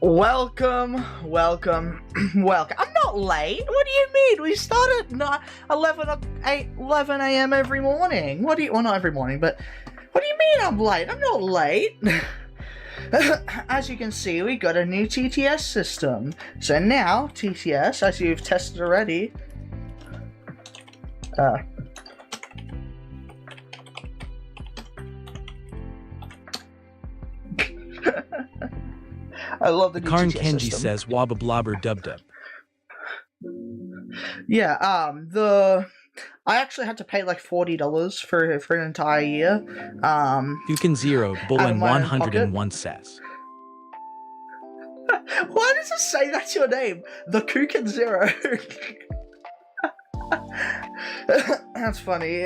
Welcome, welcome, welcome. I'm not late. What do you mean? We start at 11 a.m. every morning. Well, not every morning, but what do you mean I'm late? I'm not late. As you can see, we got a new TTS system. So now, TTS, as you've tested already, I love the new Karn TTS Kenji system. says wabba blobber dub dub. Yeah, I actually had to pay like $40 for an entire year. Dukin Zero out of Bullen my own pocket. 101 says. Why does it say that's your name? The Kukin Zero. That's funny.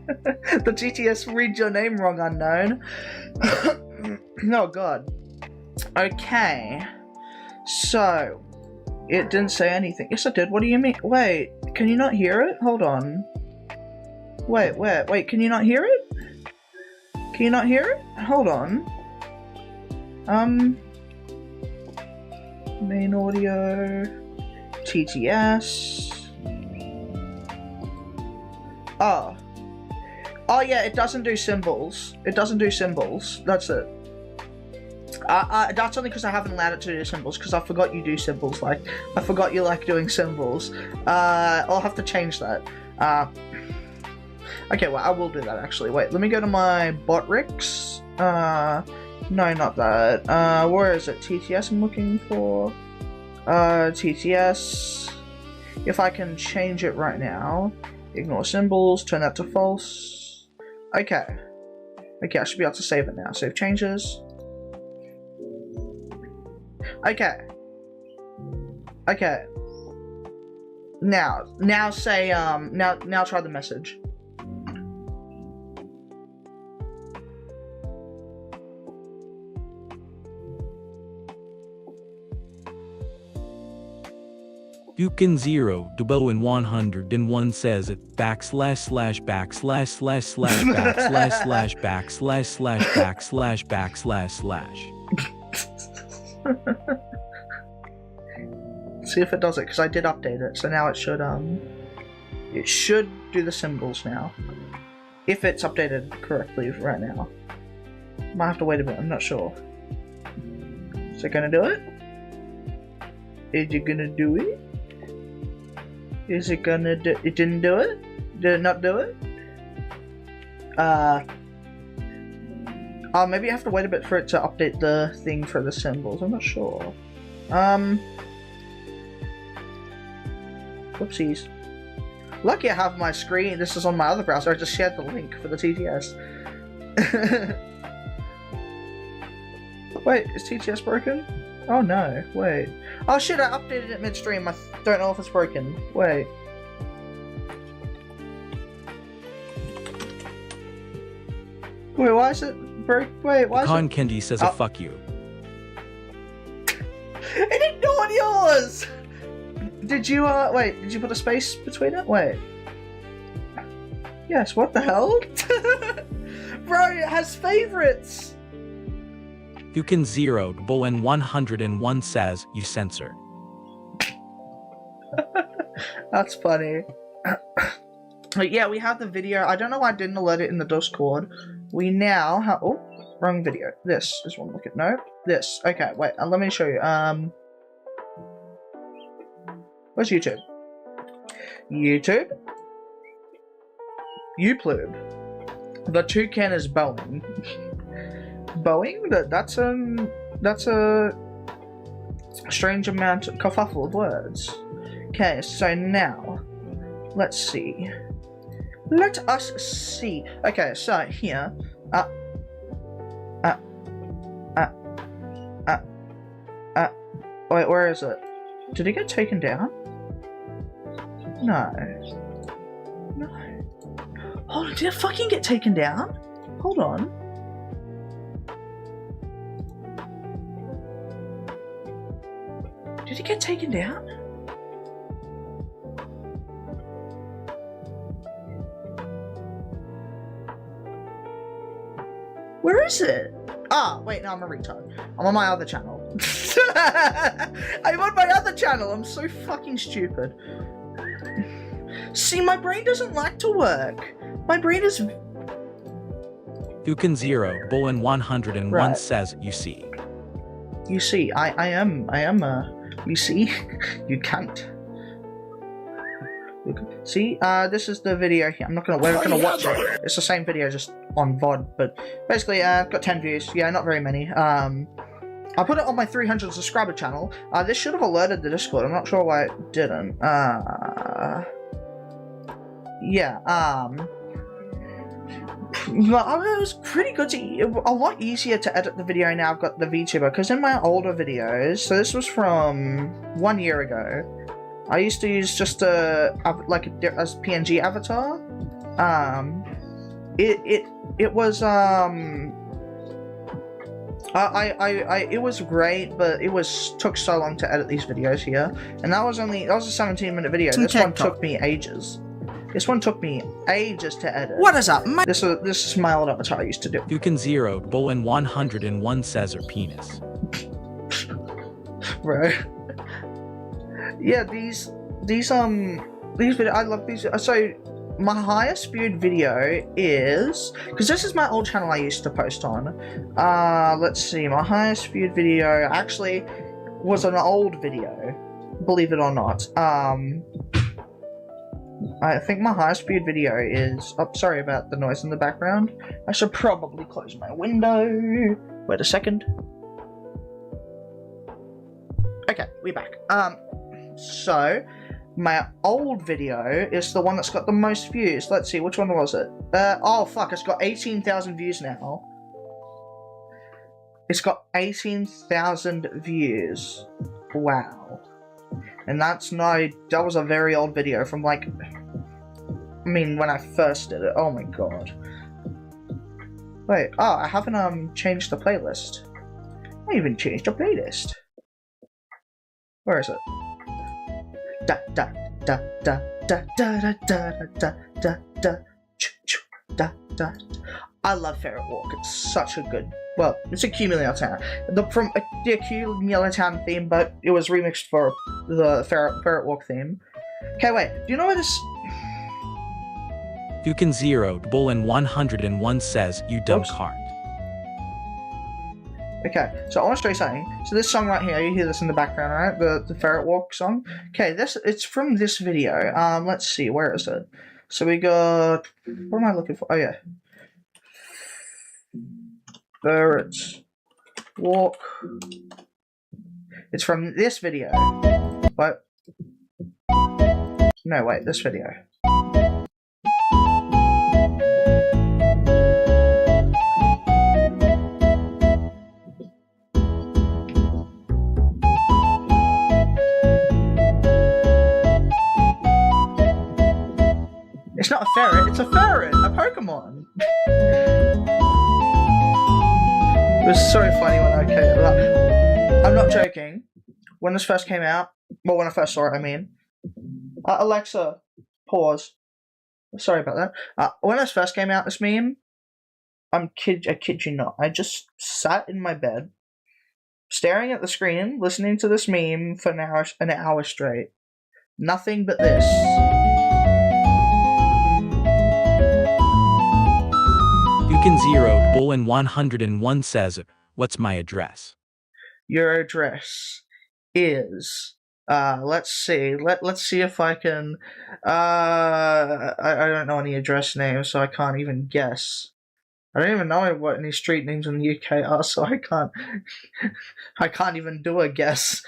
The GTS read your name wrong, unknown. Oh god. Okay. So, it didn't say anything. Yes, it did. What do you mean? Wait, can you not hear it? Hold on. Wait, can you not hear it? Can you not hear it? Hold on. Main audio. TTS. Oh. Oh yeah, it doesn't do symbols. It doesn't do symbols. That's it. That's only because I haven't allowed it to do symbols, because I forgot you do symbols. Like, I forgot you like doing symbols. I'll have to change that. Okay, well, I will do that, actually. Wait, let me go to my Botrix. No, not that. Where is it? TTS I'm looking for. TTS. If I can change it right now. Ignore symbols, turn that to false. Okay. Okay, I should be able to save it now. Save changes. Okay. Okay. Now say, now try the message. Dukin Zero Duboin 101 says it backslash slash backslash slash slash backslash slash backslash slash backslash backslash slash. See if it does it, because I did update it, so now it should do the symbols now. If it's updated correctly right now. Might have to wait a bit, I'm not sure. Is it gonna do it? Is it gonna do it? Is it gonna do it? Didn't do it? Did it not do it? Maybe I have to wait a bit for it to update the thing for the symbols, I'm not sure. Whoopsies. Lucky I have my screen, this is on my other browser, I just shared the link for the TTS. Wait, is TTS broken? Oh no, wait. Oh shit, I updated it midstream, I don't know if it's broken. Wait. Wait, why is it broke? Wait, why is Karn Kenji says a fuck you. It ignored yours! Did you, wait, did you put a space between it? Wait. Yes, what the hell? Bro, it has favorites! Dukin Zero Bullen 101 says you censor. That's funny. But yeah, we have the video. I don't know why I didn't alert it in the Discord. We now have... Oh, wrong video. This is one. Look at... No. This. Okay, wait. Let me show you. Where's YouTube? YouTube? Uplube. The toucan is Boeing. Boeing? That's a strange amount of kerfuffle of words. Okay, so now, let's see. Let us see. Okay, so here, wait, where is it? Did it get taken down? No. No. Hold on, did it fucking get taken down? Hold on. Did it get taken down? Where is it? Ah, wait, no, I'm a retard. I'm on my other channel. I'm on my other channel. I'm so fucking stupid. See, my brain doesn't like to work. My brain is... Dukin 0, Bullen 101 Right. says, you see. You see, I am you see, you can't. See, this is the video here. We're not gonna watch it. It's the same video, just on VOD, but basically, got 10 views. Yeah, not very many. I put it on my 300 subscriber channel. This should have alerted the Discord. I'm not sure why it didn't. Yeah, but it was pretty good a lot easier to edit the video now I've got the VTuber, because in my older videos, so this was from 1 year ago, I used to use just as PNG avatar. It was it was great, but took so long to edit these videos here, and that was a 17-minute video. This one took me ages. This one took me ages to edit. What is up, mate? This is my old avatar I used to do. Dukin 0, Bullen 101 says, or penis. Bro. Yeah, these videos, I love these. So, my highest viewed video is, because this is my old channel I used to post on. Let's see, my highest viewed video actually was an old video, believe it or not. I think my highest viewed video is, oh, sorry about the noise in the background. I should probably close my window. Wait a second. Okay, we're back. So, my old video is the one that's got the most views. Let's see, which one was it? Oh fuck, it's got 18,000 views now. It's got 18,000 views. Wow. And that was a very old video from like, I mean, when I first did it. Oh my god. Wait, oh, I haven't changed the playlist. I haven't changed the playlist. Where is it? Da da da da da da da da da da da da. I love Ferret Walk. It's such a good. Well, it's a Cumulator Town. From the Cumulator Town theme, but it was remixed for the Ferret Walk theme. Okay, wait. Do you know where this? Dukin 0, Bullen 101 says, you dumb Oops. cart. Okay, so I want to show you something. So this song right here, you hear this in the background, right? The Ferret Walk song. Okay, it's from this video. Let's see, where is it? So we got. What am I looking for? Oh yeah. Ferret Walk. It's from this video. What? No, wait, this video. It's not a ferret, it's a ferret, a Pokemon. It was so funny when I came out. I'm not joking. When this first came out, well, when I first saw it, I mean. Alexa, pause. Sorry about that. When this first came out, this meme, I kid you not. I just sat in my bed, staring at the screen, listening to this meme for an hour straight. Nothing but this. Dukin 0, Bullen 101 says, what's my address? Your address is let's see. Let's see if I can I don't know any address names, so I can't even guess. I don't even know what any street names in the UK are, so I can't even do a guess.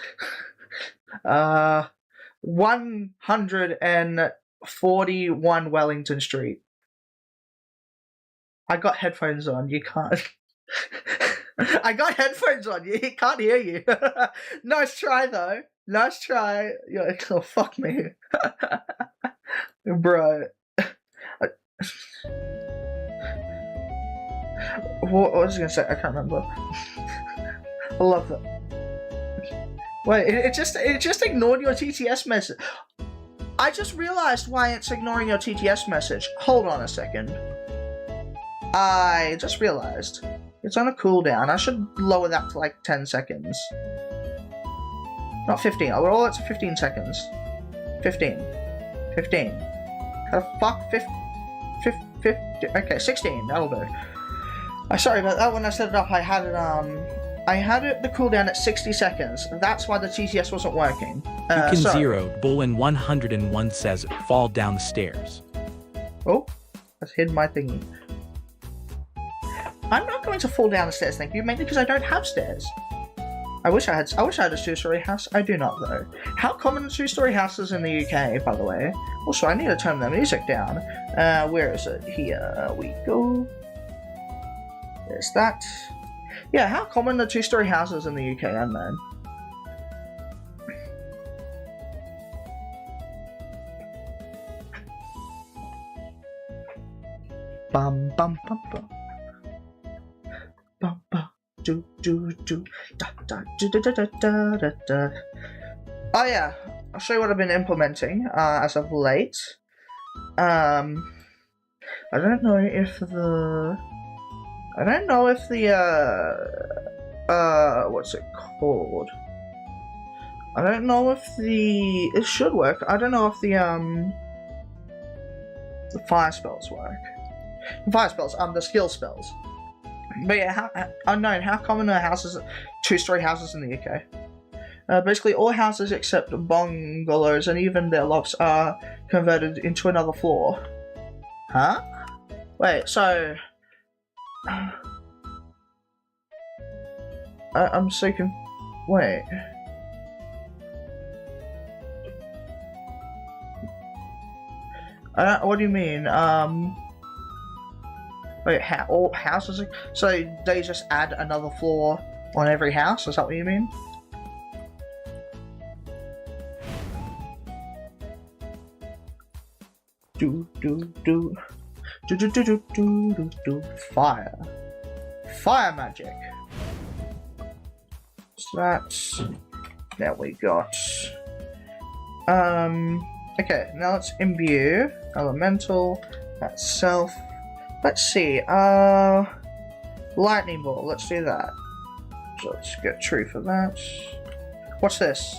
141 Wellington Street. I got headphones on, you can't. I got headphones on, you can't hear you. Nice try, though. Nice try. You're, oh, fuck me. Bro. What was I going to say? I can't remember. I love that. Wait, it just ignored your TTS message. I just realized why it's ignoring your TTS message. Hold on a second. I just realized. It's on a cooldown. I should lower that to like 10 seconds. Not 15. I'll roll it to 15 seconds. 15. 15. How the fuck? 50? Okay, 16. That'll do. Sorry about that. When I set it up, I had it the cooldown at 60 seconds. That's why the TTS wasn't working. You can zero. Bullen 101 says fall down the stairs. Oh, that's hidden my thingy. I'm not going to fall down the stairs, thank you, mainly because I don't have stairs. I wish I had a two-story house. I do not, though. How common are two-story houses in the UK, by the way? Also, I need to turn the music down. Where is it? Here we go. There's that. Yeah, how common are two-story houses in the UK, unknown? Bum bum bum bum. Bum bum. Do do do da da da da da da da da. Oh yeah, I'll show you what I've been implementing as of late. I don't know if the what's it called? I don't know if it should work. I don't know if the fire spells work. Fire spells, the skill spells. But yeah, unknown. How common are two-story houses in the UK? Basically, all houses except bungalows and even their lofts are converted into another floor. Huh? Wait, so I'm so wait. What do you mean? Wait, all houses? So they just add another floor on every house? Is that what you mean? Fire. Fire magic. So that's... There we got. Okay, now let's imbue. Elemental. That's self. Let's see, lightning ball, let's do that. So let's get true for that. What's this?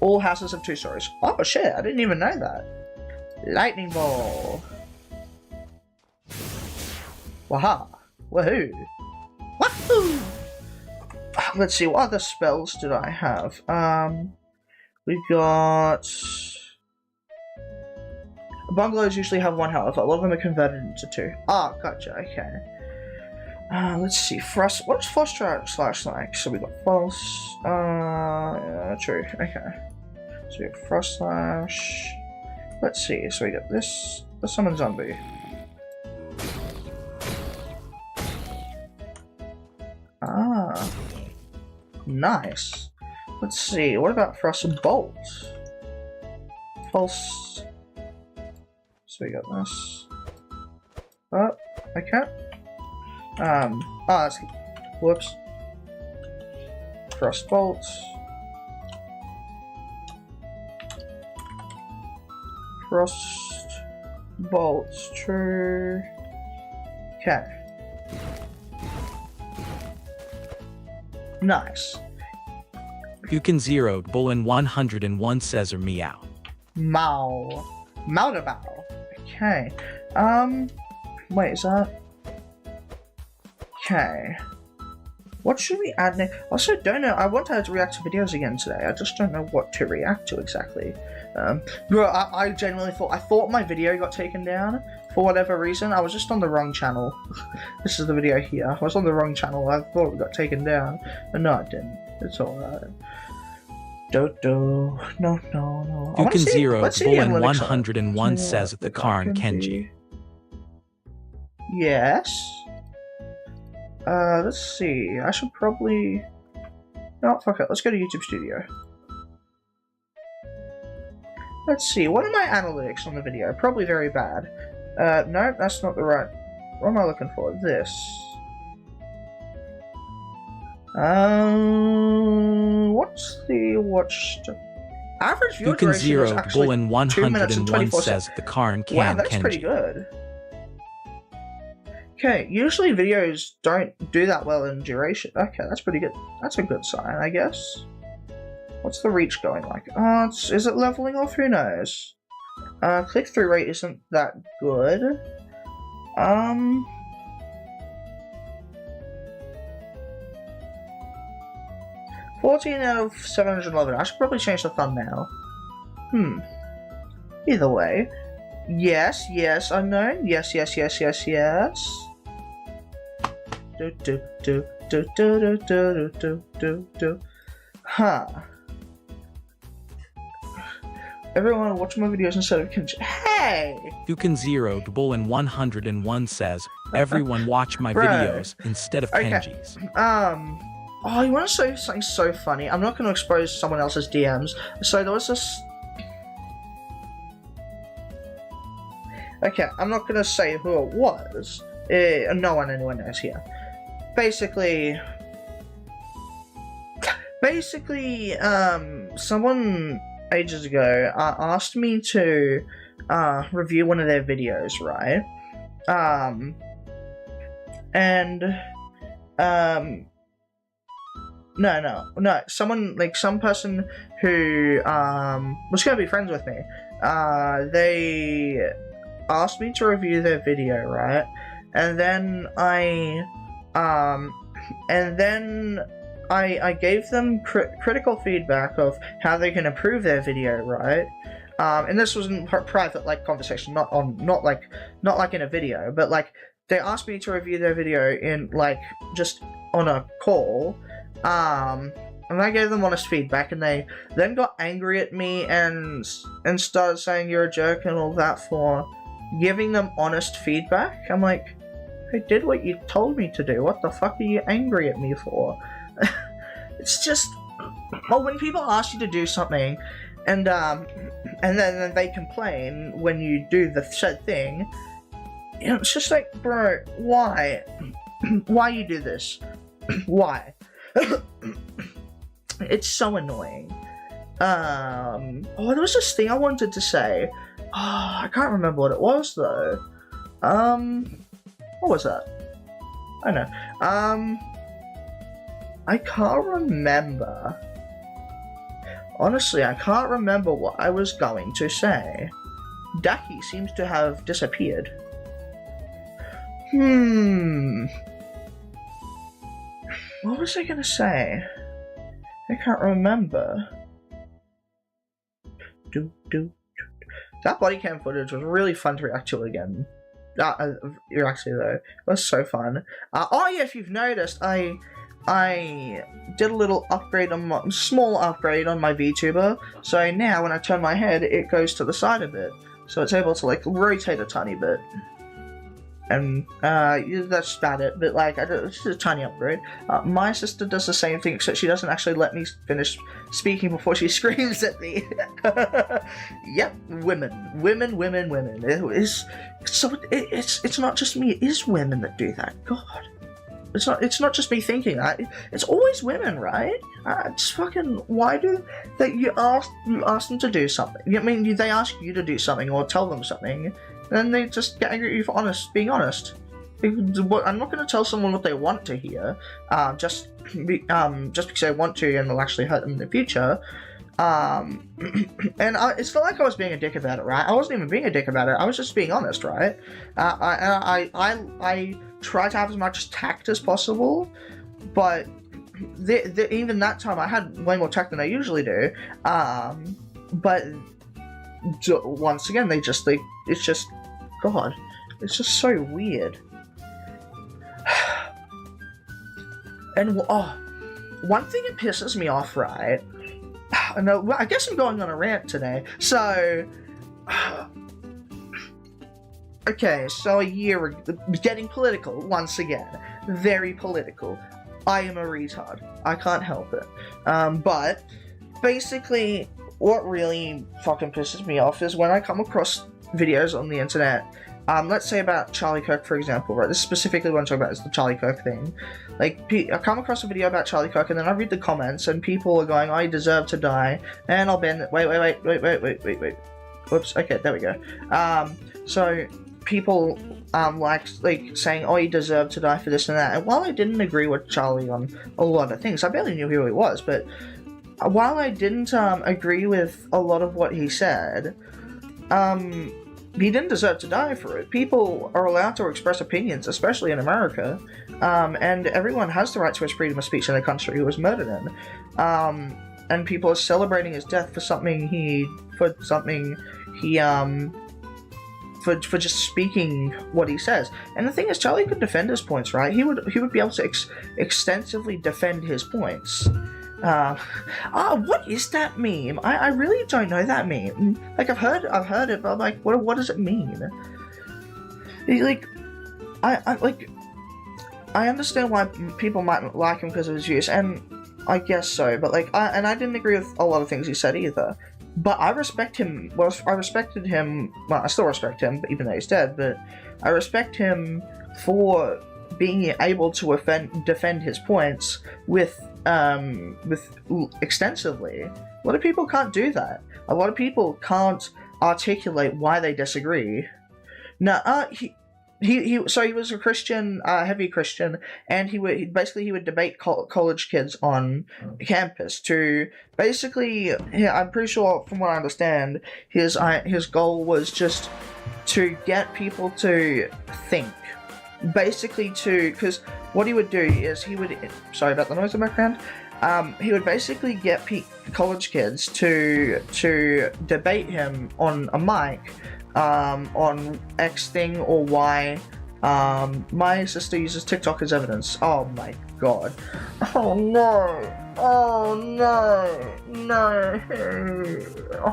All houses have 2 stories. Oh shit, I didn't even know that. Lightning ball. Waha. Woohoo. Wahoo! Let's see, what other spells did I have? We got... Bungalows usually have 1 health. A lot of them are converted into 2. Ah, gotcha. Okay. Let's see. Frost. What does frost slash like? So we got false. Yeah, true. Okay. So we got frost slash. Let's see. So we got this. The summon zombie. Ah. Nice. Let's see. What about frost and bolt? False. So we got this. Oh, okay. That's... Whoops. Frost bolt. Frost bolt. True. Okay. Nice. You can zero. Bullen 101 says or meow. Mao. Mao. Okay. Wait, is that... Okay. What should we add next? Also, don't know. I want to react to videos again today. I just don't know what to react to exactly. Bro, I genuinely thought my video got taken down for whatever reason. I was just on the wrong channel. This is the video here. I was on the wrong channel. I thought it got taken down, but no, it didn't. It's alright. No. You can zero. Bullen 101 says at the Karn Kenji. Yes. Let's see. I should probably... No, fuck it. Let's go to YouTube Studio. Let's see. What are my analytics on the video? Probably very bad. No, that's not the right... What am I looking for? This. What's the watch... Average viewer You can duration zero. is actually Bullen 2 minutes and 101 24 says at the Karn Wow, that's pretty Kenji. good. Okay, usually videos don't do that well in duration. Okay, that's pretty good. That's a good sign, I guess. What's the reach going like? Is it leveling off? Who knows? Click-through rate isn't that good. 14 out of 711. I should probably change the thumbnail. Either way. Yes, unknown. Yes. Huh. Everyone watch my videos instead of Hey! Dukin0 double and 101 says, everyone watch my Bro. videos instead of Okay. Kenji's. Oh, you want to say something so funny? I'm not going to expose someone else's DMs. So there was this... Okay, I'm not going to say who it was. No one anyone knows here. Basically, someone ages ago asked me to review one of their videos, right? No. Some person who was going to be friends with me. They asked me to review their video, right? And then I gave them critical feedback of how they can improve their video, right? And this was in private, conversation, not like in a video, but they asked me to review their video in just on a call. And I gave them honest feedback, and they then got angry at me and started saying you're a jerk and all that for giving them honest feedback. I'm like, I did what you told me to do. What the fuck are you angry at me for? It's just, well, when people ask you to do something, and then they complain when you do the said thing, it's just like, bro, why? Why you do this? Why? It's so annoying. There was this thing I wanted to say. I can't remember what it was though. What was that? I know. I can't remember. Honestly, I can't remember what I was going to say. Ducky seems to have disappeared. What was I gonna say? I can't remember. That body cam footage was really fun to react to again. Actually though, it was so fun. Oh yeah, if you've noticed, I did a little upgrade on small upgrade on my VTuber. So now when I turn my head, it goes to the side a bit, so it's able to rotate a tiny bit. And that's about it, but it's just a tiny upgrade. My sister does the same thing, except she doesn't actually let me finish speaking before she screams at me. Yep, women. It's not just me, it is women that do that. God. It's not just me thinking that. It's always women, right? It's fucking, why do that? You ask them to do something. I mean, they ask you to do something or tell them something, then they just get angry at you for being honest. I'm not going to tell someone what they want to hear, just because they want to, and it'll actually hurt them in the future. And it's not like I was being a dick about it, right? I wasn't even being a dick about it. I was just being honest, right? I try to have as much tact as possible, but even that time I had way more tact than I usually do. But once again, it's just, God, it's just so weird. And one thing that pisses me off, right? No, I guess I'm going on a rant today. So, okay, so a year ago, getting political once again, very political. I am a retard. I can't help it. But basically, what really fucking pisses me off is when I come across videos on the internet, let's say about Charlie Kirk, for example, right? This is specifically what I'm talking about is the Charlie Kirk thing. I come across a video about Charlie Kirk, and then I read the comments, and people are going, "I deserve to die," and I'll ban it. Wait. Whoops. Okay, there we go. So people like saying, oh, he deserved to die for this and that. And while I didn't agree with Charlie on a lot of things, I barely knew who he was, but while I didn't agree with a lot of what he said, he didn't deserve to die for it. People are allowed to express opinions, especially in America, and everyone has the right to his freedom of speech in a country he was murdered in. And people are celebrating his death for just speaking what he says. And the thing is, Charlie could defend his points, right? He would be able to extensively defend his points. What is that meme? I really don't know that meme. Like, I've heard it, but I'm like, what does it mean? Like, I understand why people might like him because of his views, and I guess so, but like, I didn't agree with a lot of things he said either. But I respect him. Well, I respected him. Well, I still respect him, even though he's dead. But I respect him for being able to defend his points with extensively. A lot of people can't do that. A lot of people can't articulate why they disagree. Now, he was a Christian, heavy Christian, and he would debate college kids on campus to basically, I'm pretty sure from what I understand, his goal was just to get people to think. Basically because what he would do is sorry about the noise in the background, he would basically get college kids to debate him on a mic, on X thing or Y. My sister uses TikTok as evidence. Oh my god. Oh no. Oh no. No.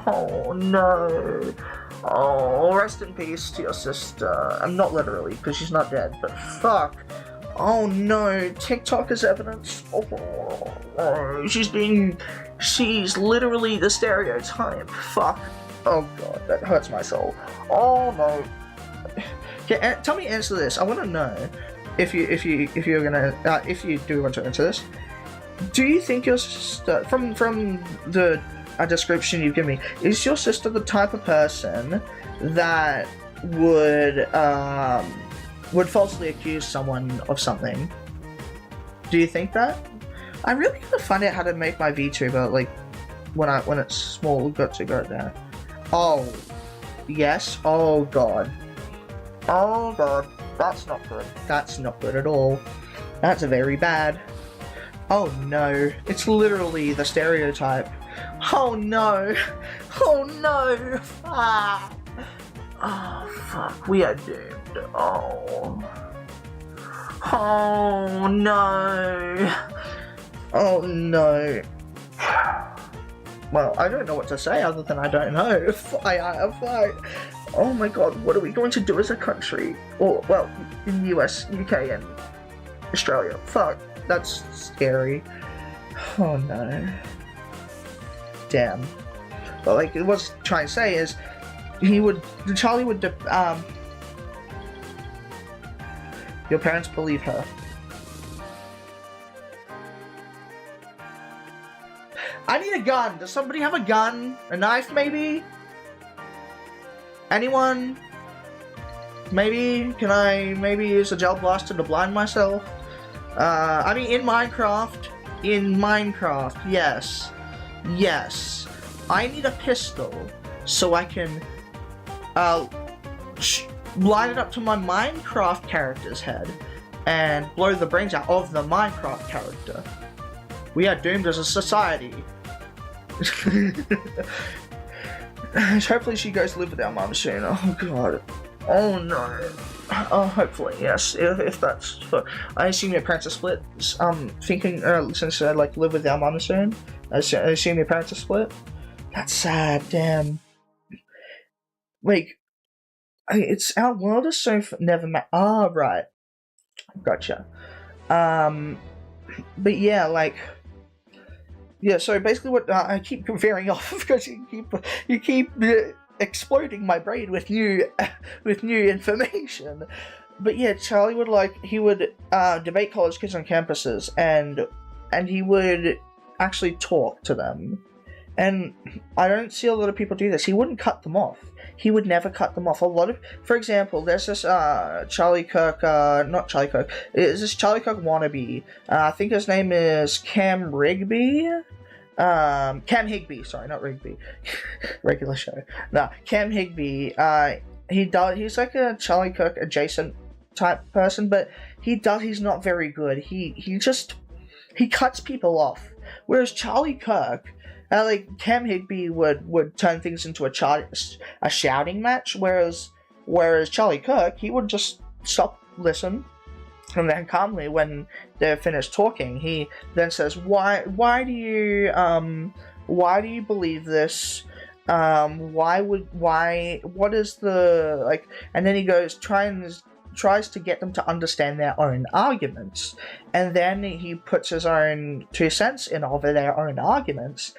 Oh no. Oh, rest in peace to your sister. I'm not literally, because she's not dead, but fuck. Oh no, TikTok is evidence. Oh, she's literally the stereotype. Fuck. Oh god, that hurts my soul. Oh no. Okay, answer this. I want to know if you do want to answer this. Do you think your sister, from the description you've given me, is your sister the type of person that would falsely accuse someone of something? Do you think that? I really gotta find out how to make my VTuber, like, when it's small, got to go there. Oh, yes. Oh god. Oh god. That's not good. That's not good at all. That's very bad. Oh no. It's literally the stereotype. Oh no. Oh no. Ah. Oh fuck. We are doomed. Oh. Oh no. Oh no. Well, I don't know what to say other than I don't know. Oh my god, what are we going to do as a country? Or, well, in the US, UK, and Australia. Fuck, that's scary. Oh no. Damn. But like, what I was trying to say is, Charlie would, your parents believe her. I need a gun. Does somebody have a gun? A knife, maybe? Anyone? Maybe? Can I maybe use a gel blaster to blind myself? I mean, in Minecraft. In Minecraft, yes. Yes. I need a pistol so I can line it up to my Minecraft character's head and blow the brains out of the Minecraft character. We are doomed as a society. Hopefully she goes to live with our mum soon. Oh god. Oh no. Oh, hopefully, yes. If that's... I assume your parents are split. Thinking, since they like live with our mum soon. I assume your parents are split. That's sad, damn. Like, it's... Our world is so... never right. Gotcha. But yeah, like... Yeah, so basically what I keep veering off because you keep exploding my brain with new information. But yeah, Charlie would debate college kids on campuses and he would actually talk to them. And I don't see a lot of people do this. He wouldn't cut them off. he would never cut them off. For example, there's this Charlie Kirk, not Charlie Kirk, it's this Charlie Kirk wannabe. I think his name is Cam Rigby. Cam Higby, sorry, not Rigby. Regular show. No, Cam Higby. He's like a Charlie Kirk adjacent type person, but he's not very good. He cuts people off. Whereas Charlie Kirk, like Cam Higby would turn things into a shouting match, whereas Charlie Kirk, he would just stop, listen, and then calmly, when they're finished talking, he then says, why do you believe this? What is the, like, and then he goes, tries to get them to understand their own arguments, and then he puts his own 2 cents in over their own arguments,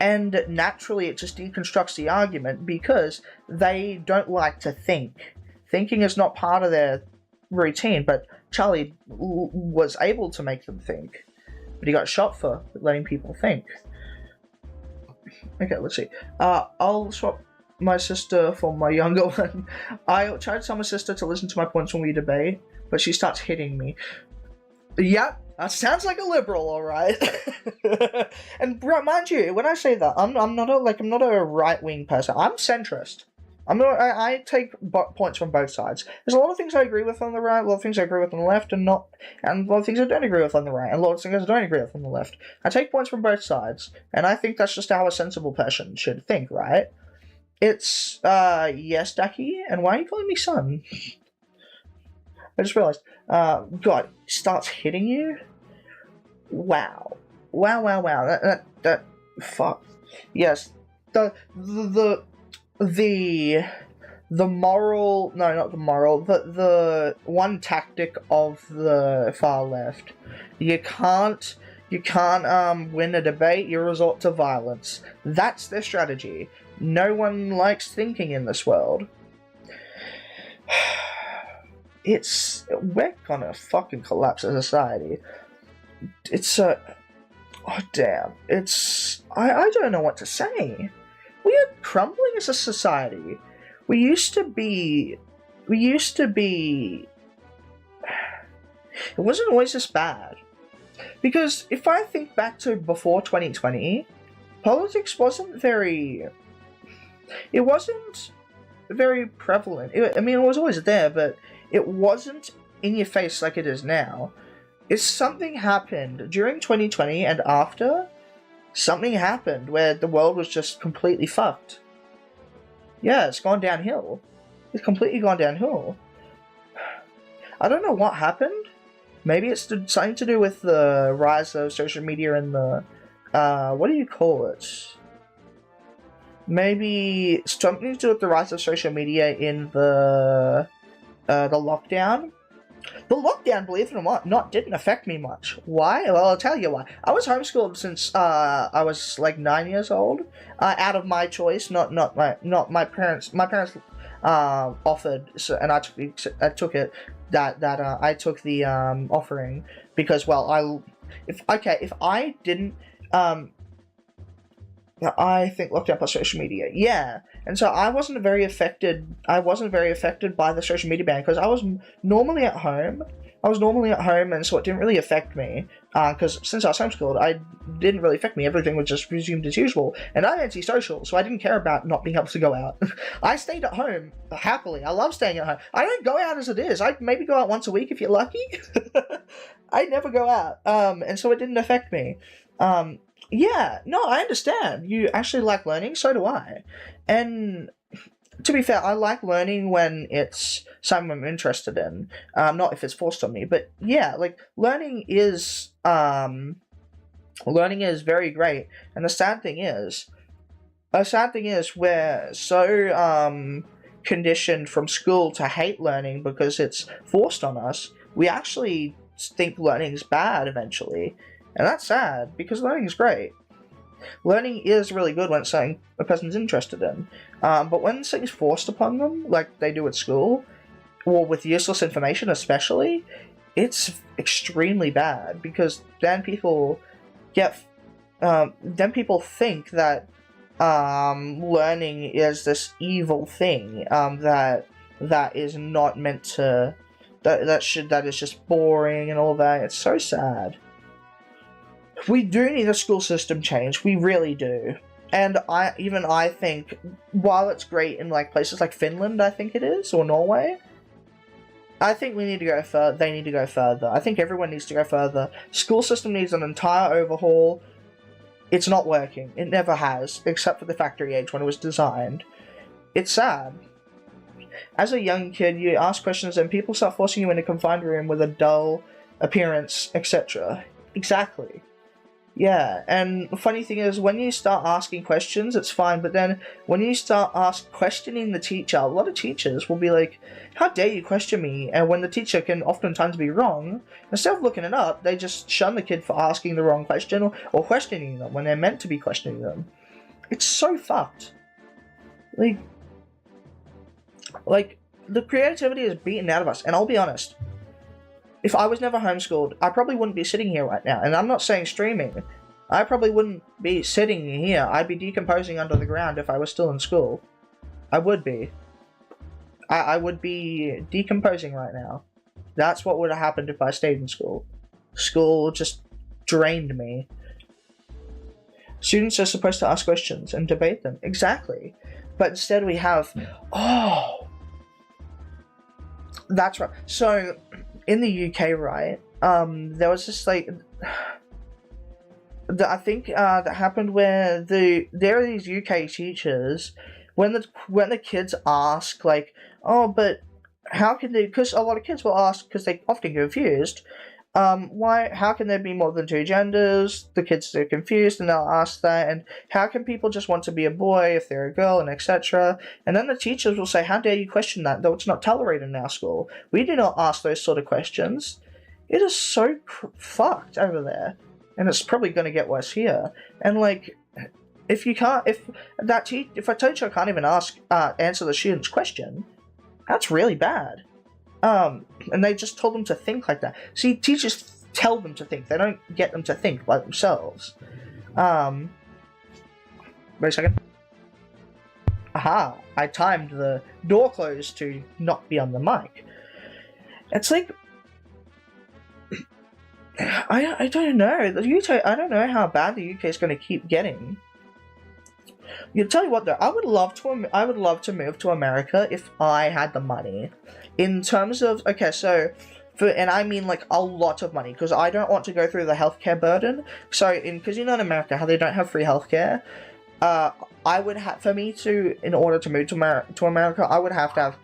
and naturally it just deconstructs the argument because they don't like to think. Thinking is not part of their routine, but Charlie was able to make them think, but he got shot for letting people think. Okay, let's see. I'll swap my sister for my younger one. I tried to tell my sister to listen to my points when we debate, but she starts hitting me. Yep, that sounds like a liberal, alright. And mind you, when I say that, I'm not a right-wing person. I'm centrist. I take points from both sides. There's a lot of things I agree with on the right, a lot of things I agree with on the left, and a lot of things I don't agree with on the right, and a lot of things I don't agree with on the left. I take points from both sides, and I think that's just how a sensible person should think, right? It's, yes, Ducky, and why are you calling me son? I just realized, God, starts hitting you? Wow. Wow. That, fuck. Yes. The moral, no, not the moral, the one tactic of the far left. You can't win a debate, you resort to violence. That's their strategy. No one likes thinking in this world. We're gonna fucking collapse as a society. Oh damn. I don't know what to say. We are crumbling as a society. We used to be... It wasn't always this bad. Because if I think back to before 2020, politics wasn't very... It wasn't very prevalent. It was always there, but it wasn't in your face like it is now. If something happened during 2020 and after, something happened where the world was just completely fucked. Yeah, it's gone downhill. It's completely gone downhill. I don't know what happened. Maybe it's something to do with the rise of social media and the... what do you call it? Maybe something to do with the rise of social media in the lockdown. The lockdown, believe it or not, didn't affect me much. Why? Well, I'll tell you why. I was homeschooled since I was like 9 years old, out of my choice. Not my parents. My parents offered, and I took it. I took the offering because, well, if I didn't I think lockdown plus social media, yeah, and so I wasn't very affected by the social media ban because I was normally at home, and so it didn't really affect me, because since I was homeschooled, it didn't really affect me. Everything was just resumed as usual, and I'm antisocial, so I didn't care about not being able to go out. I stayed at home happily. I love staying at home. I don't go out as it is. I maybe go out once a week if you're lucky. I never go out, and so it didn't affect me. Yeah, no, I understand. You actually like learning, so do I. And to be fair, I like learning when it's something I'm interested in, not if it's forced on me. But yeah, like learning is very great. And the sad thing is we're so conditioned from school to hate learning because it's forced on us. We actually think learning's bad eventually. And that's sad, because learning is great. Learning is really good when it's something a person's interested in. But when something's forced upon them, like they do at school, or with useless information especially, it's extremely bad, because then people think that learning is this evil thing, that is not meant to, that is just boring and all that. It's so sad. We do need a school system change. We really do. And I think, while it's great in like places like Finland, I think it is, or Norway, I think we need to go further. They need to go further. I think everyone needs to go further. School system needs an entire overhaul. It's not working. It never has, except for the factory age when it was designed. It's sad. As a young kid, you ask questions and people start forcing you in a confined room with a dull appearance, etc. Exactly. Yeah, and the funny thing is, when you start asking questions, it's fine, but then when you start questioning the teacher, a lot of teachers will be like, how dare you question me? And when the teacher can oftentimes be wrong, instead of looking it up, they just shun the kid for asking the wrong question or questioning them when they're meant to be questioning them. It's so fucked. Like, the creativity is beaten out of us, and I'll be honest, if I was never homeschooled, I probably wouldn't be sitting here right now. And I'm not saying streaming. I probably wouldn't be sitting here. I'd be decomposing under the ground if I was still in school. I would be. I would be decomposing right now. That's what would have happened if I stayed in school. School just drained me. Students are supposed to ask questions and debate them. Exactly. But instead we have... Oh! That's right. So... in the UK, right, there was just, like, I think that happened where there are these UK teachers, when the kids ask, like, oh, but how can they, because a lot of kids will ask, because they're often confused, how can there be more than two genders? The kids are confused, and they'll ask that, and how can people just want to be a boy if they're a girl, and etc. And then the teachers will say, how dare you question that, though it's not tolerated in our school. We do not ask those sort of questions. It is so fucked over there, and it's probably going to get worse here. And like, if a teacher can't even answer the student's question, that's really bad. And they just told them to think like that. See, teachers tell them to think. They don't get them to think by themselves. Wait a second. Aha! I timed the door close to not be on the mic. It's like... I don't know. The UK, I don't know how bad the UK is going to keep getting. You tell you what though, I would love to move to America if I had the money. In terms of, okay, so, and I mean like a lot of money, because I don't want to go through the healthcare burden. So, because you know in America how they don't have free healthcare, I would have, in order to move to America, I would have to have,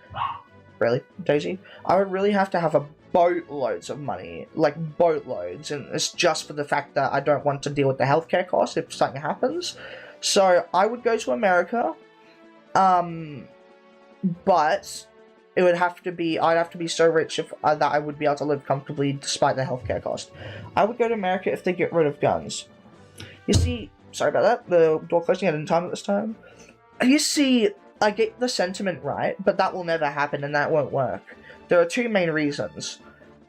really, Daisy? I would really have to have a boatloads of money, like boatloads, and it's just for the fact that I don't want to deal with the healthcare costs if something happens. So I would go to America, but it would have to be, I'd have to be so rich that I would be able to live comfortably despite the healthcare cost. I would go to America if they get rid of guns. You see, sorry about that, the door closing, I didn't time it this time. You see, I get the sentiment right, but that will never happen and that won't work. There are two main reasons.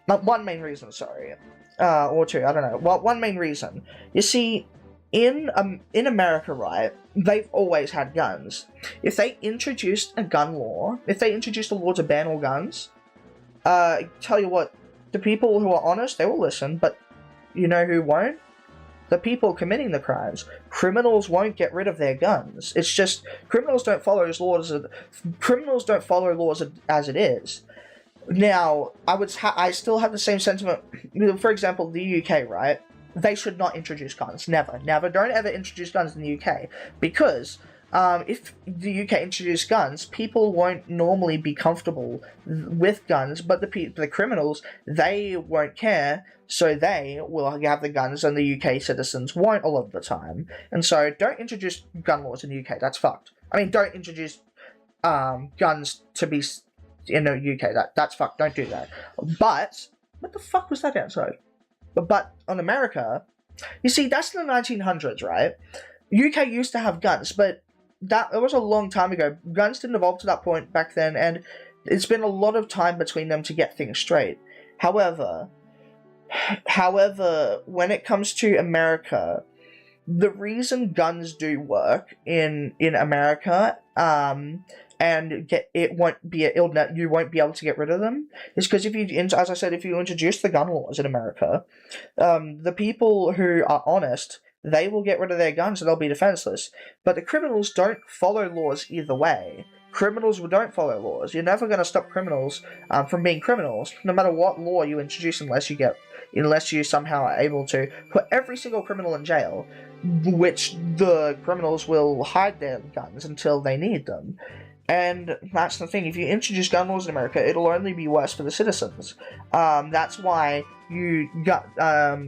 One main reason, sorry. Or two, I don't know. Well, one main reason. You see, in America, right, they've always had guns. If they introduced a gun law, if they introduced a law to ban all guns, tell you what, the people who are honest, they will listen, but you know who won't? The people committing the crimes. Criminals won't get rid of their guns. It's just, criminals don't follow laws as it is. Now, I still have the same sentiment. For example, the UK, right? They should not introduce guns. Never. Don't ever introduce guns in the UK. Because if the UK introduced guns, people won't normally be comfortable with guns, but the criminals, they won't care, so they will have the guns, and the UK citizens won't a lot of the time. And so, don't introduce gun laws in the UK. That's fucked. I mean, don't introduce guns to be in the UK. That's fucked. Don't do that. But what the fuck was that outside? But on America, you see, that's in the 1900s, right? UK used to have guns, but it was a long time ago. Guns didn't evolve to that point back then, and it's been a lot of time between them to get things straight. However, when it comes to America, the reason guns do work in America, and you won't be able to get rid of them, is because as I said, if you introduce the gun laws in America, the people who are honest, they will get rid of their guns and they'll be defenseless. But the criminals don't follow laws either way. Criminals don't follow laws. You're never going to stop criminals from being criminals, no matter what law you introduce, unless you somehow are able to put every single criminal in jail, which the criminals will hide their guns until they need them. And that's the thing, if you introduce gun laws in America, it'll only be worse for the citizens. That's why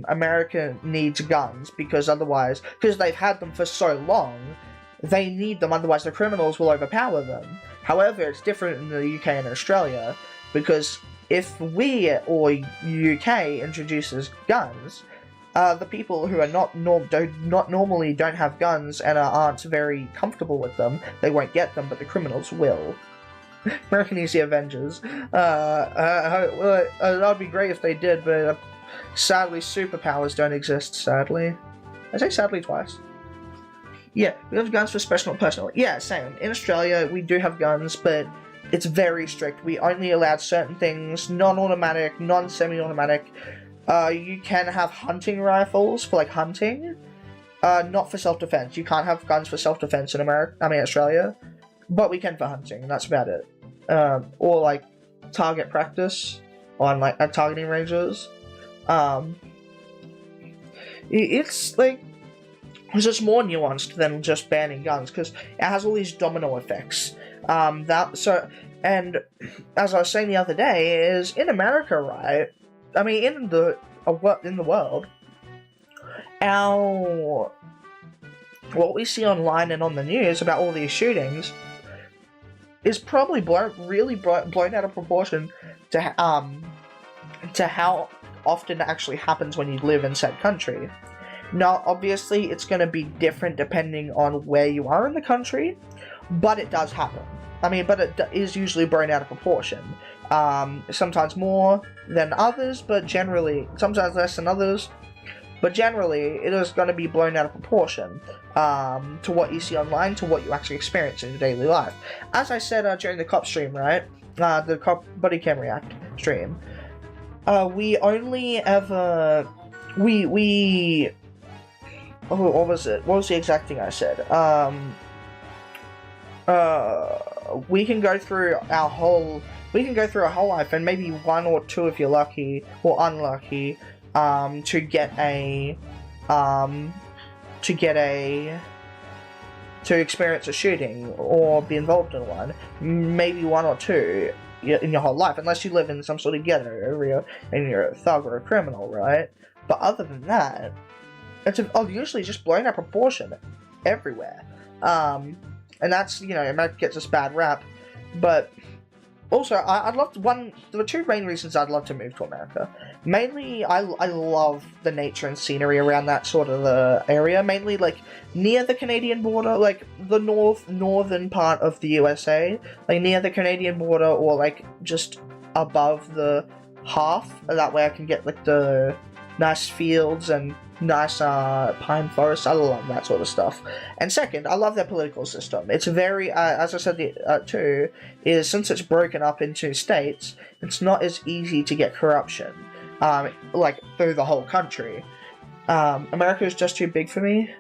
America needs guns, because they've had them for so long, they need them, otherwise the criminals will overpower them. However, it's different in the UK and Australia, because if we or UK introduces guns, the people who are don't have guns and aren't very comfortable with them, they won't get them, but the criminals will. America needs the Avengers. That'd be great if they did, but sadly, superpowers don't exist. Sadly, I say sadly twice. Yeah, we have guns for special and personal. Yeah, same. In Australia, we do have guns, but it's very strict. We only allowed certain things: non-automatic, non-semi-automatic. You can have hunting rifles for hunting, not for self-defense. You can't have guns for self-defense in Australia, but we can for hunting, and that's about it. Or target practice on targeting ranges. It's just more nuanced than just banning guns, because it has all these domino effects. And as I was saying the other day, is in America, right? I mean, in the world, what we see online and on the news about all these shootings is probably really blown out of proportion to how often it actually happens when you live in said country. Now, obviously, it's going to be different depending on where you are in the country, but it does happen. But it is usually blown out of proportion. Sometimes more than others, but generally, sometimes less than others, but generally, it is going to be blown out of proportion to what you see online, to what you actually experience in your daily life. As I said during the cop stream, right? The cop body cam react stream, we only ever... what was it? What was the exact thing I said? We can go through our whole life, and maybe one or two, if you're lucky or unlucky, to experience a shooting or be involved in one. Maybe one or two in your whole life, unless you live in some sort of ghetto area and you're a thug or a criminal, right? But other than that, it's usually just blown out of proportion everywhere. And that's, America gets this bad rap, but also, there were two main reasons I'd love to move to America. Mainly, I love the nature and scenery around that sort of area, mainly, near the Canadian border, the northern part of the USA, near the Canadian border, or, just above the half, that way I can get, the nice fields and nice pine forests. I love that sort of stuff. And second, I love their political system. It's very, as I said too, is since it's broken up into states, it's not as easy to get corruption, through the whole country. America is just too big for me,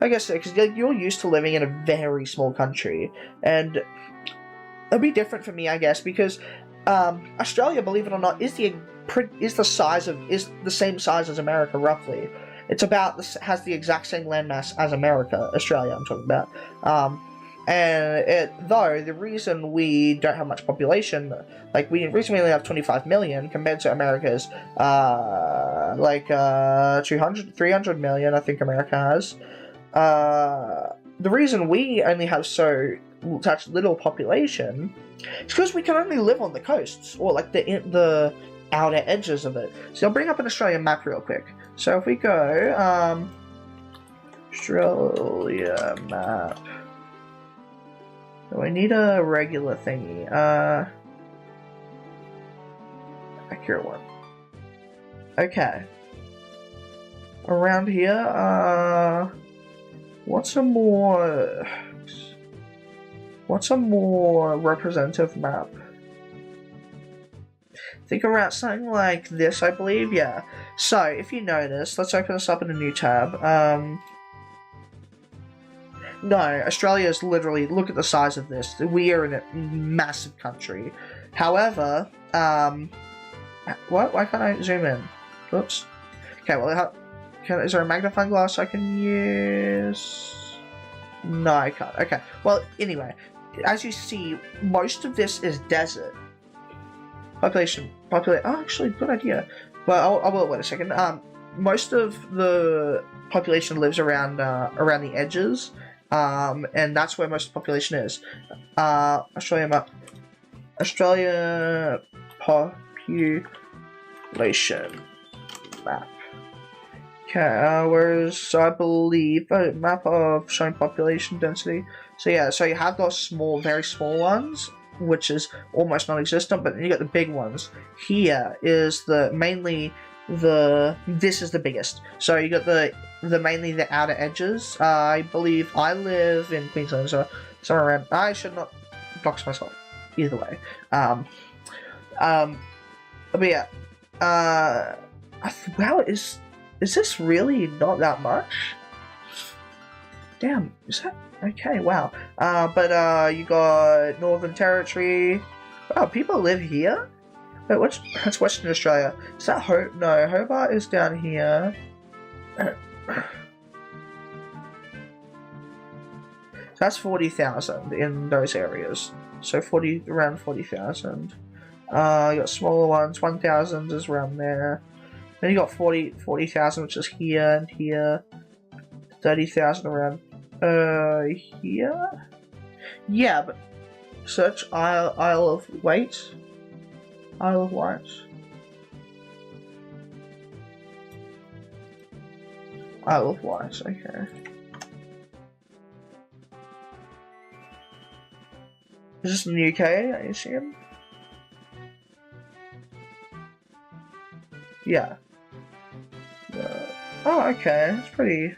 I guess, because you're used to living in a very small country, and it'll be different for me, I guess, because Australia, believe it or not, is the same size as America, roughly. It's has the exact same landmass as America, Australia I'm talking about. Though the reason we don't have much population, we recently only have 25 million compared to America's 200, 300 million, I think America has. The reason we only have such little population is because we can only live on the coasts, or the outer edges of it. So I'll bring up an Australian map real quick. So if we go, Australia map. So I need a regular thingy. Accurate one. Okay. Around here, What's a more representative map? Think around something like this, I believe. Yeah. So if you notice, let's open this up in a new tab. No, Australia is literally, look at the size of this. We are in a massive country. However, what? Why can't I zoom in? Oops. Okay, well, is there a magnifying glass I can use? No, I can't. Okay, well, anyway, as you see, most of this is desert. Population. Oh, actually, good idea. Well, I will wait a second. Most of the population lives around the edges. And that's where most of the population is. Australia map. Australia population map. Okay, where's, I believe, a map of showing population density. So yeah, so you have those small, very small ones, which is almost non-existent, but then you got the big ones. Here is this is the biggest. So you got mainly the outer edges. I believe I live in Queensland, so somewhere around. I should not dox myself. Either way. But yeah. Wow, is this really not that much? Damn, is that okay? Wow. But you got Northern Territory. Wow, people live here. Wait, that's Western Australia. Is that No, Hobart is down here. That's 40,000 in those areas. So around 40,000. You got smaller ones. 1,000 is around there. Then you got 40,000, which is here and here. 30,000 around here. Yeah, but search Isle of Wight. Isle of Wight. Isle of Wight, okay. Is this in the UK, I assume? Yeah. Oh, okay. That's pretty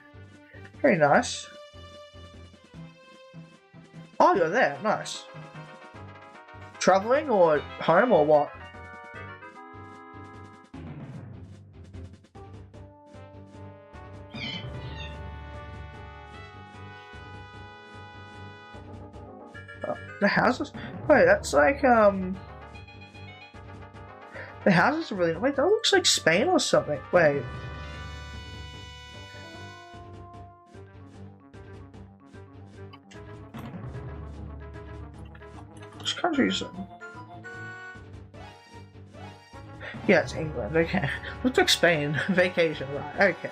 nice. Oh, you're there. Nice. Traveling or home or what? The houses? Wait, that's like, the houses are really... Wait, that looks like Spain or something. Wait. Which country is it? Yeah, it's England, okay. Looks like Spain. Vacation, right, okay.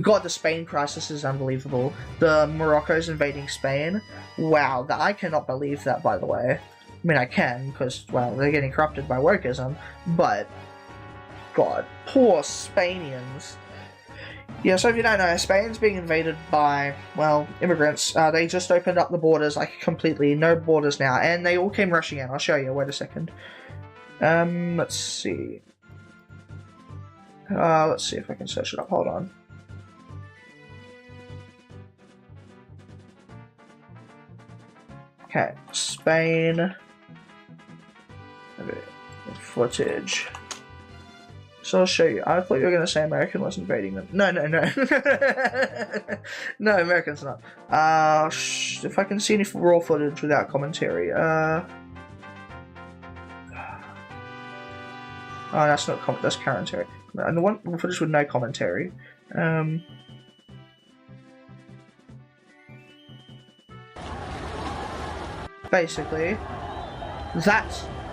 God, the Spain crisis is unbelievable. The Morocco's invading Spain. Wow, I cannot believe that, by the way. I mean, I can, because, well, they're getting corrupted by wokeism, but... God, poor Spanians. Yeah, so if you don't know, Spain's being invaded by, well, immigrants. They just opened up the borders, like, completely. No borders now, and they all came rushing in. I'll show you, wait a second. Let's see. Let's see if I can search it up, hold on. Okay, Spain. Footage. So I'll show you. I thought you were going to say American was invading them. No. No, American's not. If I can see any raw footage without commentary. Oh, that's not that's commentary. And the one footage with no commentary. Basically,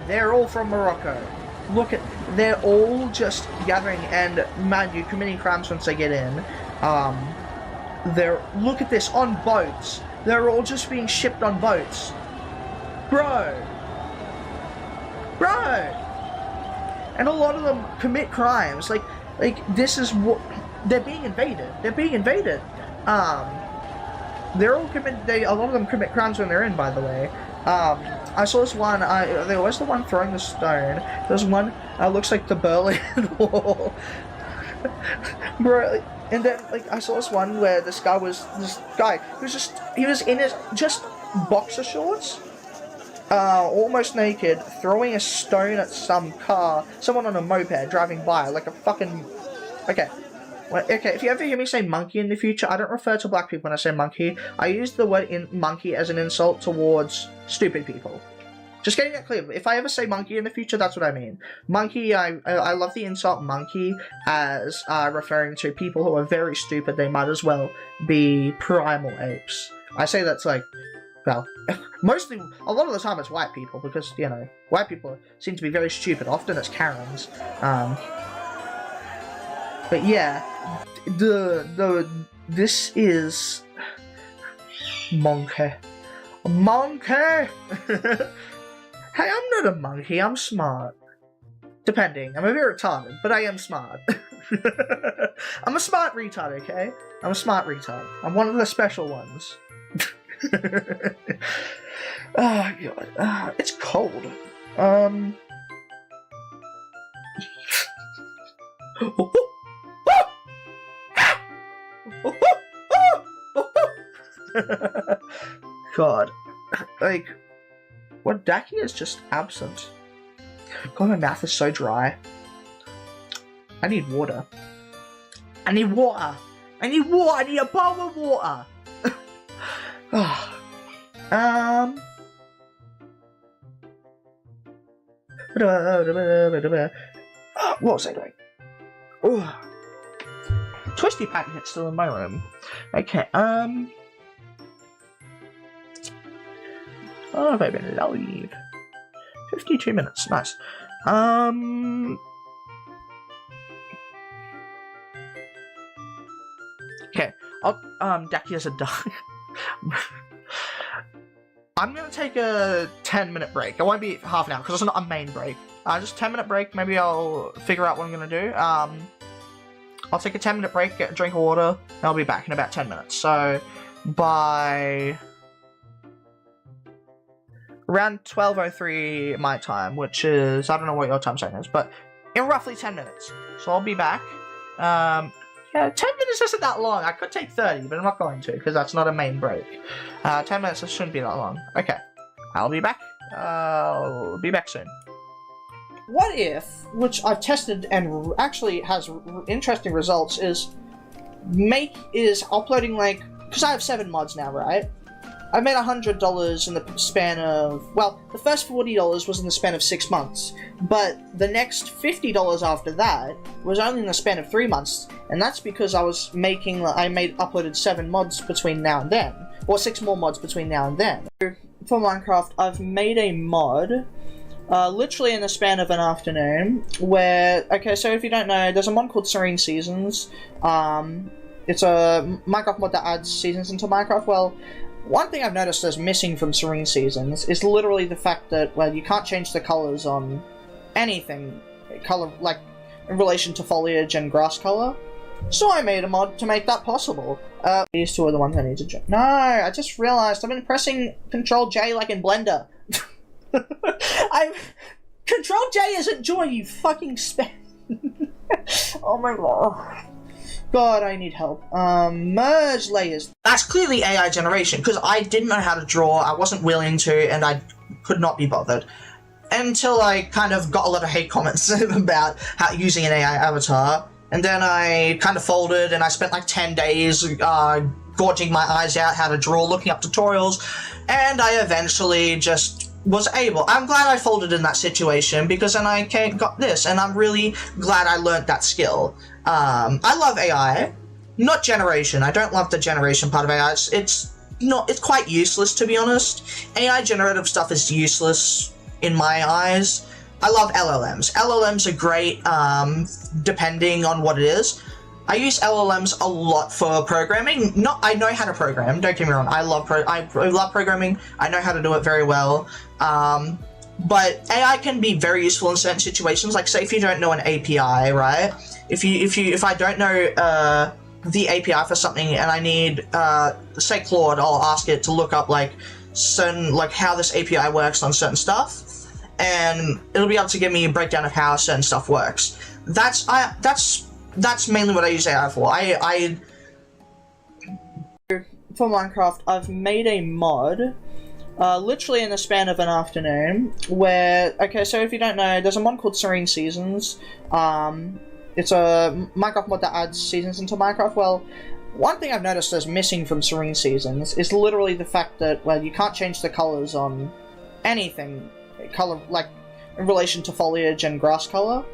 they're all from Morocco. Look at, they're all just gathering and, mind you, committing crimes once they get in. Look at this, on boats. They're all just being shipped on boats. Bro. And a lot of them commit crimes. Like this is what, they're being invaded. They're all a lot of them commit crimes when they're in, by the way. I saw this one, there was the one throwing the stone. There's one, looks like the Berlin Wall. Bro, And then, like, I saw this one where this guy, he was in his, just boxer shorts, almost naked, throwing a stone at someone on a moped driving by, like a fucking, okay. Well, okay, if you ever hear me say monkey in the future, I don't refer to black people when I say monkey. I use the word monkey as an insult towards stupid people. Just getting that clear. If I ever say monkey in the future, that's what I mean. Monkey, I love the insult monkey as referring to people who are very stupid. They might as well be primal apes. I say that's like, well, mostly, a lot of the time it's white people, because, you know, white people seem to be very stupid. Often it's Karens. But yeah, this is monkey. Monkey! Hey, I'm not a monkey, I'm smart. Depending, I'm a bit retarded, but I am smart. I'm a smart retard, okay? I'm a smart retard. I'm one of the special ones. Oh, God. It's cold. God. Like, what Daki is just absent. God, my mouth is so dry. I need water. I need water. I need water. I need a bowl of water. What was I doing? Oh. Twisty packet's still in my room. Okay, oh, have I been live? 52 minutes, nice. Okay, Daki has a dog. I'm gonna take a 10-minute break. It won't be half an hour, because it's not a main break. Just 10-minute break, maybe I'll figure out what I'm gonna do. I'll take a 10-minute break, get a drink of water, and I'll be back in about 10 minutes. So, by around 12:03 my time, which is, I don't know what your time zone is, but in roughly 10 minutes. So I'll be back. Yeah, 10 minutes isn't that long. I could take 30, but I'm not going to, because that's not a main break. 10 minutes shouldn't be that long. Okay, I'll be back. I'll be back soon. What if, which I've tested and actually has interesting results, is uploading, like, because I have 7 mods now, right? I made $100 in the span of, well, the first $40 was in the span of 6 months, but the next $50 after that was only in the span of 3 months, and that's because I uploaded 7 mods between now and then, or 6 more mods between now and then. For Minecraft, I've made a mod, literally in the span of an afternoon, where, okay, so if you don't know, there's a mod called Serene Seasons. It's a Minecraft mod that adds seasons into Minecraft. Well, one thing I've noticed that's missing from Serene Seasons is literally the fact that, well, you can't change the colors on anything, like, in relation to foliage and grass color. So I made a mod to make that possible. These two are the ones I need to join. No, I just realized I've been pressing Control J like in Blender. Control J isn't join, you fucking spam. Oh my god. God, I need help. Merge layers. That's clearly AI generation, because I didn't know how to draw, I wasn't willing to, and I could not be bothered. Until I kind of got a lot of hate comments about how using an AI avatar, and then I kind of folded, and I spent like 10 days gorging my eyes out how to draw, looking up tutorials, and I eventually just was able. I'm glad I folded in that situation, because then I got this, and I'm really glad I learned that skill. I love AI, not generation. I don't love the generation part of AI. It's quite useless, to be honest. AI generative stuff is useless in my eyes. I love LLMs. LLMs are great, depending on what it is. I use LLMs a lot for programming. I know how to program, don't get me wrong. I love programming. I know how to do it very well. But AI can be very useful in certain situations. Like, say if you don't know an API, right? If I don't know the API for something and I need, say Claude, I'll ask it to look up like how this API works on certain stuff, and it'll be able to give me a breakdown of how certain stuff works. That's that's mainly what I use AI for. For Minecraft, I've made a mod, literally in the span of an afternoon, where, okay, so if you don't know, there's a mod called Serene Seasons. It's a Minecraft mod that adds seasons into Minecraft. Well, one thing I've noticed is missing from Serene Seasons is literally the fact that, well, you can't change the colors on anything, color, like, in relation to foliage and grass color.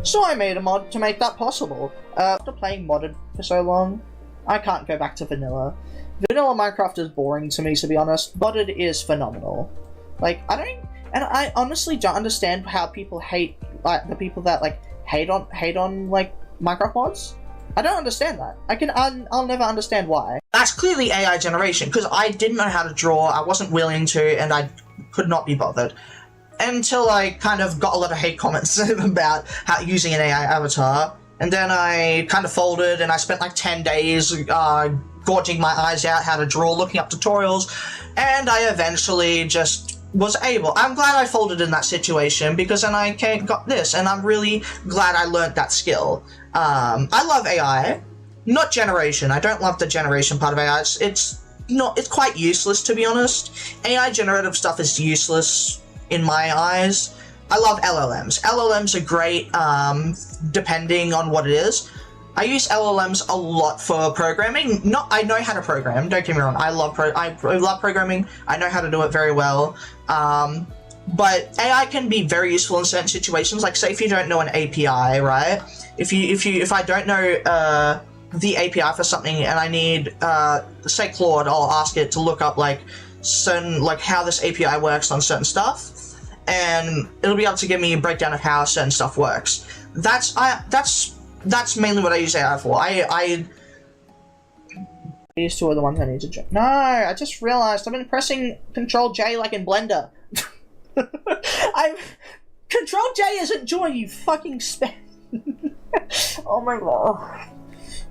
So I made a mod to make that possible. After playing modded for so long, I can't go back to vanilla. Vanilla Minecraft is boring to me, to be honest. Modded is phenomenal. Like, I honestly don't understand how people hate, like, the people that, like, hate on, like, Minecraft mods. I don't understand that. I'll never understand why. That's clearly AI generation, because I didn't know how to draw, I wasn't willing to, and I could not be bothered. Until I kind of got a lot of hate comments about how using an AI avatar, and then I kind of folded, and I spent like 10 days gorging my eyes out how to draw, looking up tutorials, and I eventually just was able. I'm glad I folded in that situation, because then I got this, and I'm really glad I learned that skill. I love AI, not generation. I don't love the generation part of AI. It's quite useless, to be honest. AI generative stuff is useless in my eyes. I love LLMs. LLMs are great, depending on what it is. I use LLMs a lot for programming. I know how to program, don't get me wrong. I love programming. I know how to do it very well. But AI can be very useful in certain situations. Like, say if you don't know an API, right? If I don't know the API for something and I need, say Claude, I'll ask it to look up like certain, like how this API works on certain stuff, and it'll be able to give me a breakdown of how certain stuff works. That's mainly what I use AI for. These two are the ones I need to join. No, I just realized I've been pressing Control J like in Blender. Control J isn't join, you fucking spam. Oh my god.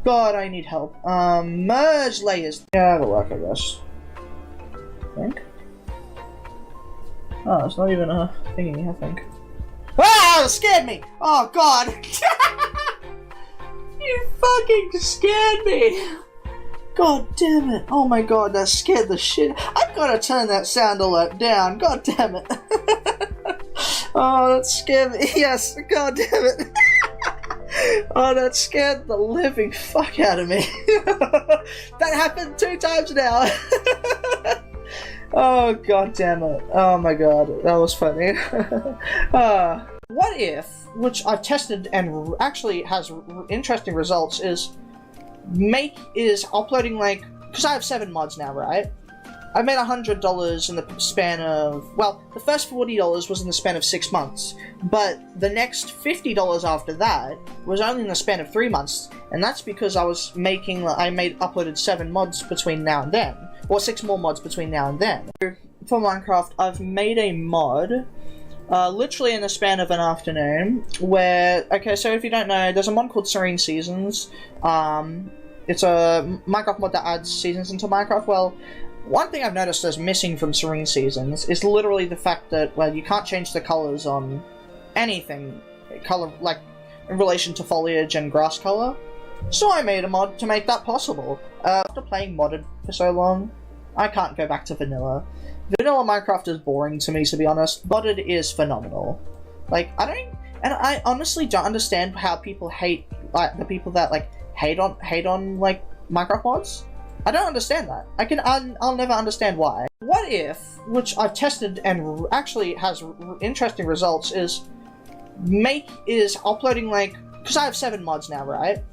God, I need help. Merge layers. Yeah, it'll work, I guess. I think. Oh, it's not even a thingy, I think. Ah, it scared me! Oh god! You fucking scared me! God damn it! Oh my god, that scared the shit. I've gotta turn that sound alert down. God damn it! Oh, that scared me. Yes, god damn it! Oh, that scared the living fuck out of me. That happened 2 times now. Oh, god damn it. Oh my god, that was funny. What if, which I've tested and actually has interesting results, is uploading, like, because I have 7 mods now, right? I made $100 in the span of, well, the first $40 was in the span of 6 months, but the next $50 after that was only in the span of 3 months, and that's because I uploaded 7 mods between now and then, or 6 more mods between now and then. For Minecraft, I've made a mod, literally in the span of an afternoon, where, okay, so if you don't know, there's a mod called Serene Seasons. It's a Minecraft mod that adds seasons into Minecraft. Well, one thing I've noticed is missing from Serene Seasons is literally the fact that, well, you can't change the colors on anything, color, like, in relation to foliage and grass color. So I made a mod to make that possible. After playing modded for so long, I can't go back to vanilla. Vanilla Minecraft is boring to me, to be honest. Modded is phenomenal. Like, I honestly don't understand how people hate, like, the people that, like, hate on, like, Minecraft mods. I don't understand that. I'll never understand why. What if, which I've tested and actually has interesting results, is uploading, like, because I have 7 mods now, right?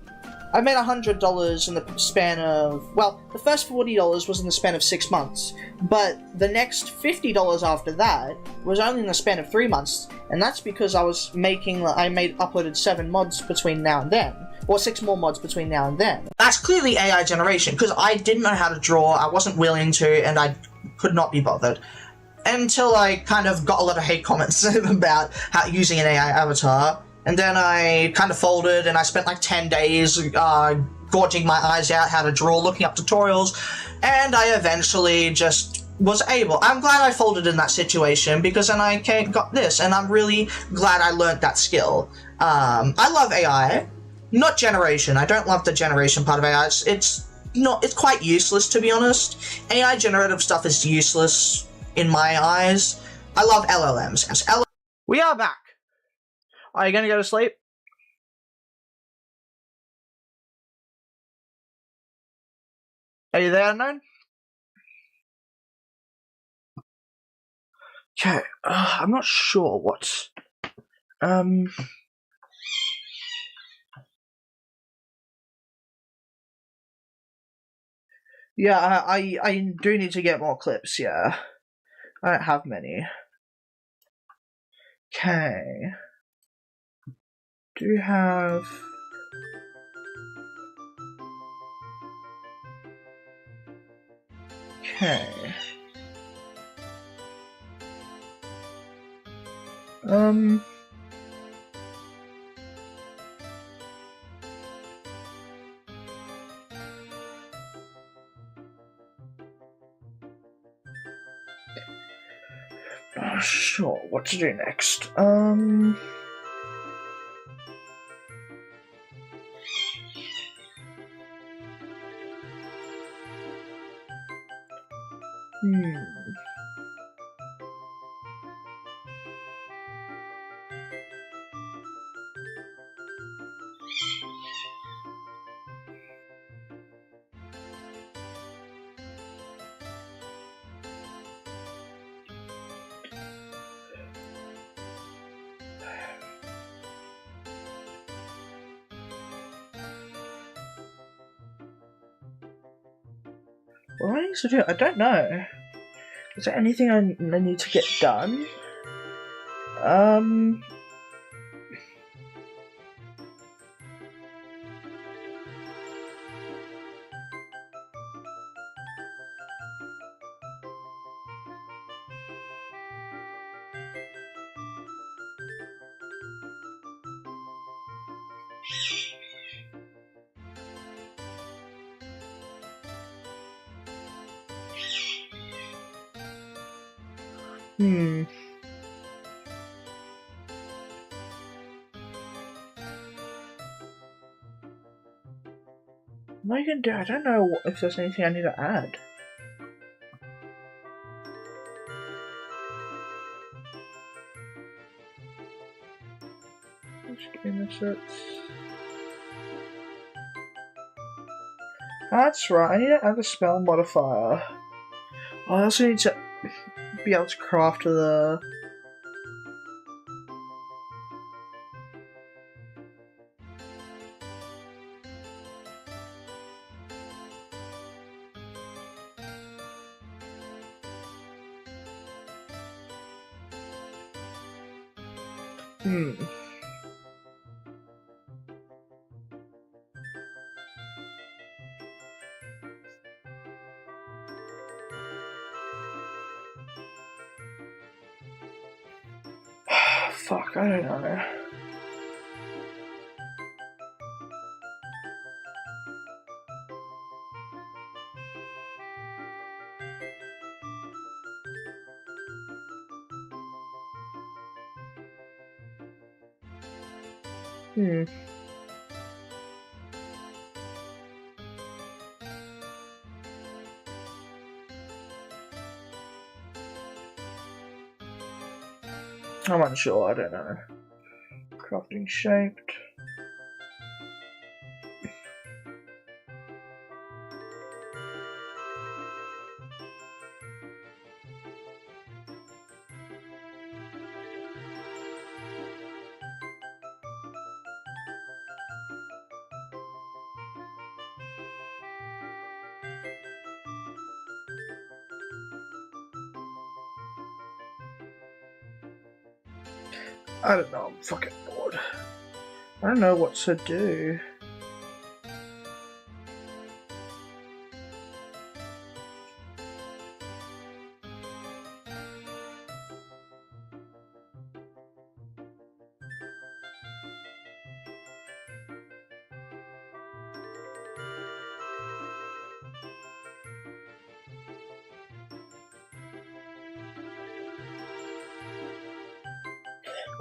I made $100 in the span of, well, the first $40 was in the span of 6 months, but the next $50 after that was only in the span of 3 months, and that's because I uploaded 7 mods between now and then, or 6 more mods between now and then. That's clearly AI generation, because I didn't know how to draw, I wasn't willing to, and I could not be bothered. Until I kind of got a lot of hate comments about how using an AI avatar. And then I kind of folded, and I spent like 10 days gorging my eyes out how to draw, looking up tutorials, and I eventually just was able. I'm glad I folded in that situation, because then I got this, and I'm really glad I learned that skill. I love AI, not generation. I don't love the generation part of AI. It's quite useless, to be honest. AI generative stuff is useless in my eyes. I love LLMs. We are back. Are you gonna go to sleep? Are you there, Unknown? Okay, I'm not sure what. Yeah, I do need to get more clips, yeah. I don't have many. Okay. Do have... Okay. Not sure what to do next. What do I need to do? I don't know. Is there anything I need to get done? What am I gonna do? I don't know if there's anything I need to add. That's right, I need to add a spell modifier. I also need to be able to craft the... Fuck, I don't know. I'm unsure, I don't know. Crafting shaped. I don't know, I'm fucking bored. I don't know what to do.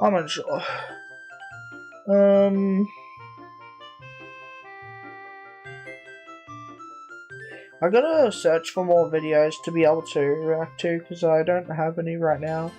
I'm unsure. I gotta search for more videos to be able to react to, because I don't have any right now.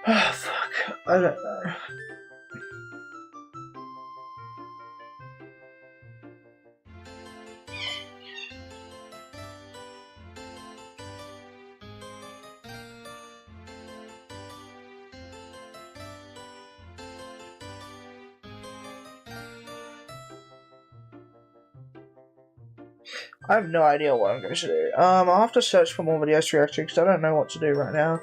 Oh, fuck. I don't know. I have no idea what I'm going to do. I'll have to search for more videos to react to, because I don't know what to do right now.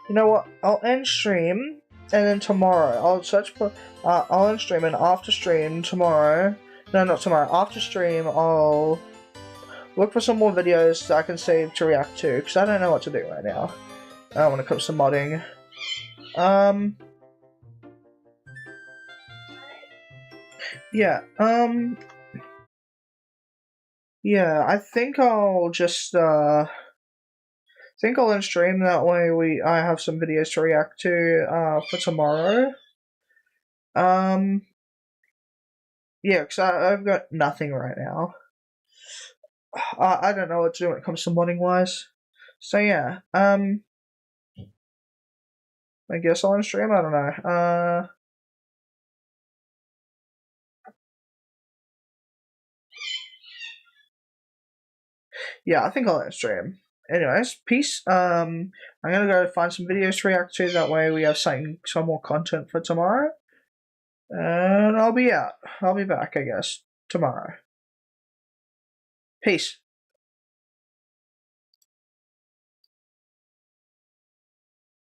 You know what? I'll end stream, and then tomorrow I'll search for. I'll end stream, and after stream tomorrow. No, not tomorrow. After stream, I'll look for some more videos that I can save to react to, because I don't know what to do right now. When it comes to modding. Yeah. Yeah. I think I'll just think I'll end stream, that way I have some videos to react to for tomorrow. Yeah, because I've got nothing right now. I don't know what to do when it comes to modding wise. So yeah, I guess I'll end stream, I don't know. Yeah, I think I'll end stream. Anyways, peace. I'm gonna go find some videos to react to, that way we have some more content for tomorrow. And I'll be out. I'll be back, I guess, tomorrow. Peace.